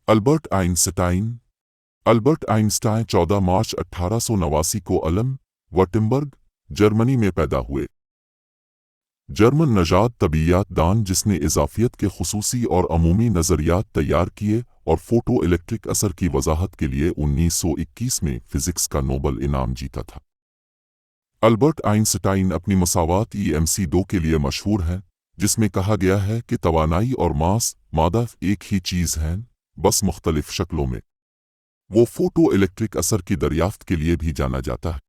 Albert Einstein. Albert Einstein 14 मार्च 1889 को अलम, वर्टिम्बर्ग, Germany में पैदा हुए। जर्मन नजाद तबीयात दान जिसने इजाफियत के खुसूसी और अमूमी नज़रियात तैयार किए और फोटो इलेक्ट्रिक असर की वजाहत के लिए 1921 में फिजिक्स का नोबल इनाम जीता था। अल्बर्ट आइंस्टाइन अपनी मसावात EMC2 के लिए मशहूर हैं, जिसमें कहा गया है कि तवानाई और मास मादा एक ही चीज़ हैं, बस मुख्तलिफ शक्लों में। वो फोटो इलेक्ट्रिक असर की दरियाफ्त के लिए भी जाना जाता है।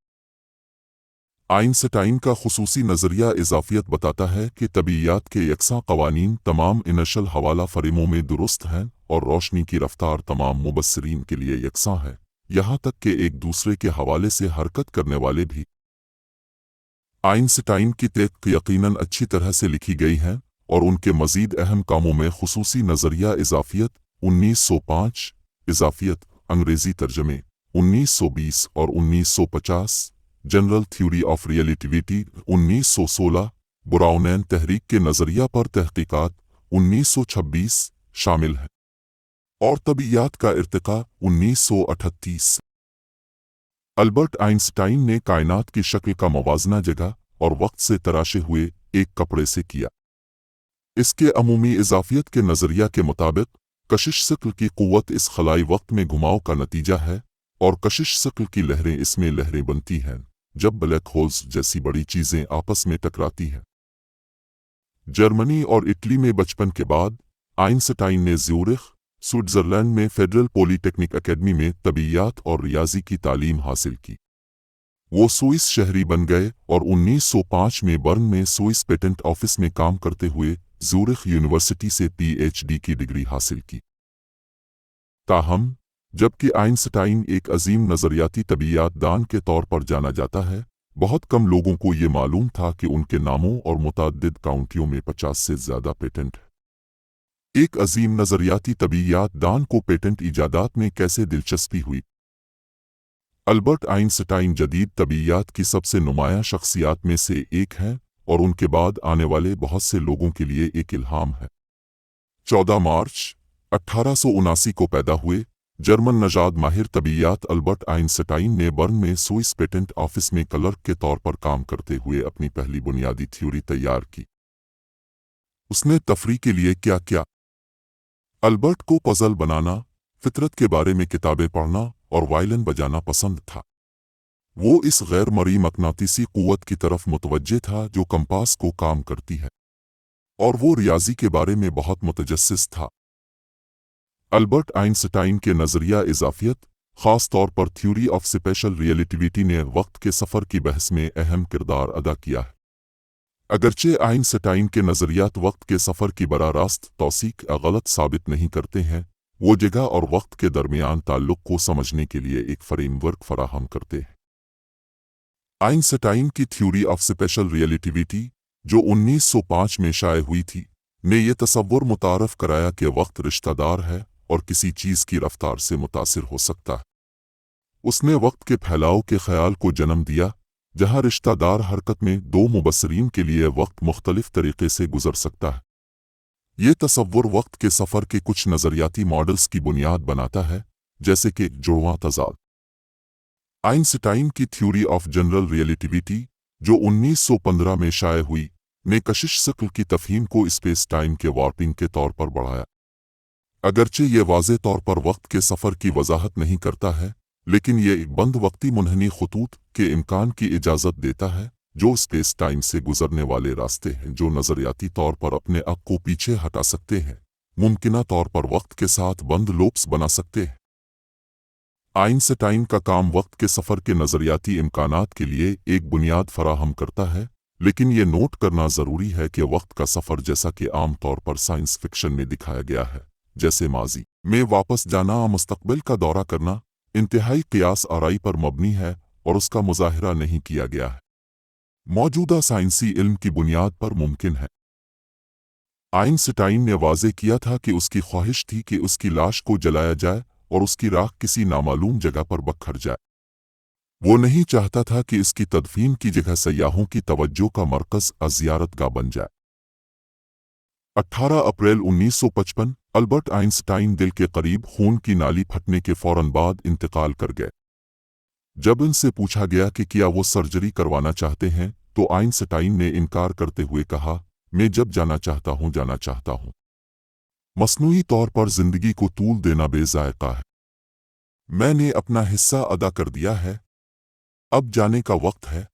आइंस्टाइन का खुसूसी नज़रिया इजाफियत बताता है कि तबीयात के यकसा कवानीन तमाम इनर्शियल हवाला फरेमों में दुरुस्त हैं और रोशनी की रफ्तार तमाम मुबस्सिरीन के लिए यकसा है, यहाँ तक कि एक दूसरे के हवाले से हरकत करने वाले भी। आइंस्टाइन की तहक़ीक़ यकीनन अच्छी तरह से लिखी गई हैं और उनके मज़ीद अहम कामों में खुसूसी नज़रिया इजाफियत 1905, इजाफियत अंग्रेज़ी तर्जमे 1920 और 1950, जनरल थ्योरी ऑफ रिलेटिविटी 1916, ब्राउनैन तहरीक के नज़रिया पर तहक़ीक़ात 1926 शामिल हैं और तबीयात का इर्तिक़ा 1938। अल्बर्ट आइंस्टाइन ने कायनात की शक्ल का मवाजना जगह और वक्त से तराशे हुए एक कपड़े से किया। इसके अमूमी इजाफियत के नज़रिया के मुताबिक कशिश शक्ल की क़ुव्वत इस खलाई वक्त में घुमाव का नतीजा है और कशिश शक्ल की लहरें इसमें लहरें बनती हैं जब ब्लैक होल्स जैसी बड़ी चीज़ें आपस में टकराती हैं। जर्मनी और इटली में बचपन के बाद आइंस्टाइन ने ज़्यूरिख, स्विट्ज़रलैंड में फेडरल पॉलीटेक्निक एकेडमी में तबीयात और रियाजी की तालीम हासिल की। वो स्विस शहरी बन गए और 1905 में बर्न में स्विस पेटेंट ऑफिस में काम करते हुए ज़्यूरिख यूनिवर्सिटी से PhD की डिग्री हासिल की। ताहम, जबकि आइंस्टाइन एक अजीम नज़रियाती तबीयात दान के तौर पर जाना जाता है, बहुत कम लोगों को ये मालूम था कि उनके नामों और मुतअद्दिद काउंटियों में 50 से ज़्यादा पेटेंट हैं। एक अजीम नज़रियाती तबीयात दान को पेटेंट ईजादात में कैसे दिलचस्पी हुई? अल्बर्ट आइंस्टाइन जदीद तबीयात की सबसे नुमायां शख्सियात में से एक हैं और उनके बाद आने वाले बहुत से लोगों के लिए एक इल्हाम है। 14 मार्च 1879 को पैदा हुए जर्मन नजाद माहिर तबीयात अल्बर्ट आइंस्टाइन ने बर्न में स्विस पेटेंट ऑफिस में क्लर्क के तौर पर काम करते हुए अपनी पहली बुनियादी थ्योरी तैयार की। उसने तफरी के लिए क्या किया? अल्बर्ट को पजल बनाना, फितरत के बारे में किताबें पढ़ना और वायलिन बजाना पसंद था। वो इस गैर मरी मकनातीसी क़ुव्वत की तरफ मुतवज्जे था जो कंपास को काम करती है, और वो रियाजी के बारे में बहुत मुतजस्सिस था। अल्बर्ट आइंस्टाइन के नज़रिया इजाफियत, ख़ास तौर पर थ्योरी ऑफ स्पेशल रिलेटिविटी ने वक्त के सफ़र की बहस में अहम किरदार अदा किया है। अगरचे आइंस्टाइन के नज़रियात वक्त के सफ़र की बराह रास्त तौसीक या गलत साबित नहीं करते हैं, वो जगह और वक्त के दरमियान ताल्लुक़ को समझने के लिए एक फ्रेमवर्क फराहम करते हैं। आइंस्टाइन की थ्योरी ऑफ स्पेशल रिलेटिविटी, जो 1905 में शाये हुई थी, ने यह तसव्वुर मुतारफ़ कराया कि वक्त रिश्तेदार है और किसी चीज़ की रफ्तार से मुतासिर हो सकता है। उसने वक्त के फैलाव के ख्याल को जन्म दिया, जहाँ रिश्तेदार हरकत में दो मुबस्सिरीन के लिए वक्त मुख्तलिफ तरीक़े से गुजर सकता है। ये तसव्वुर वक्त के सफ़र के कुछ नज़रियाती मॉडल्स की बुनियाद बनाता है, जैसे कि जुड़वां तज़ाद। आइंस्टाइन की थ्योरी ऑफ जनरल रिलेटिविटी, जो 1915 में शाये हुई, ने कशिश शक्ल की तफ़हीम को स्पेस टाइम के वार्पिंग के तौर पर बढ़ाया। अगरचे ये वाज़े तौर पर वक्त के सफ़र की वजाहत नहीं करता है, लेकिन ये एक बंद वक्ती मुनहनी खतूत के इम्कान की इजाज़त देता है, जो स्पेस टाइम से गुजरने वाले रास्ते हैं जो नज़रियाती तौर पर अपने आप को पीछे हटा सकते हैं, मुमकिना तौर पर वक्त के साथ बंद लूप्स बना सकते हैं। आइंस्टाइन का काम वक्त के सफ़र के नज़रियाती इम्कानात के लिए एक बुनियाद फराहम करता है, लेकिन ये नोट करना ज़रूरी है कि वक्त का सफ़र जैसा कि आम तौर पर साइंस फिक्शन में दिखाया गया है, जैसे माजी में वापस जाना और मुस्तक़बिल का दौरा करना, इंतहाई क़ियास आराई पर मबनी है और उसका मुज़ाहिरा नहीं किया गया है। मौजूदा साइंसी इल्म की बुनियाद पर मुमकिन है। आइंस्टाइन ने वाज़े किया था कि उसकी ख्वाहिश थी कि उसकी लाश को जलाया जाए और उसकी राख किसी नामालूम जगह पर बखर जाए। वो नहीं चाहता था कि इसकी तदफीन की जगह सयाहों की तवज्जो का मरकज़ ज़ियारतगाह बन जाए। 18 अप्रैल 1955 अल्बर्ट आइंस्टाइन दिल के करीब खून की नाली फटने के फौरन बाद इंतकाल कर गए। जब उनसे पूछा गया कि क्या वो सर्जरी करवाना चाहते हैं, तो आइंस्टाइन ने इनकार करते हुए कहा, मैं जब जाना चाहता हूँ। मसनूई तौर पर जिंदगी को तूल देना बेजायका है। मैंने अपना हिस्सा अदा कर दिया है, अब जाने का वक्त है।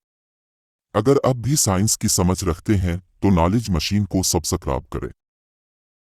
अगर अब भी साइंस की समझ रखते हैं तो नॉलेज मशीन को सब्सक्राइब करें।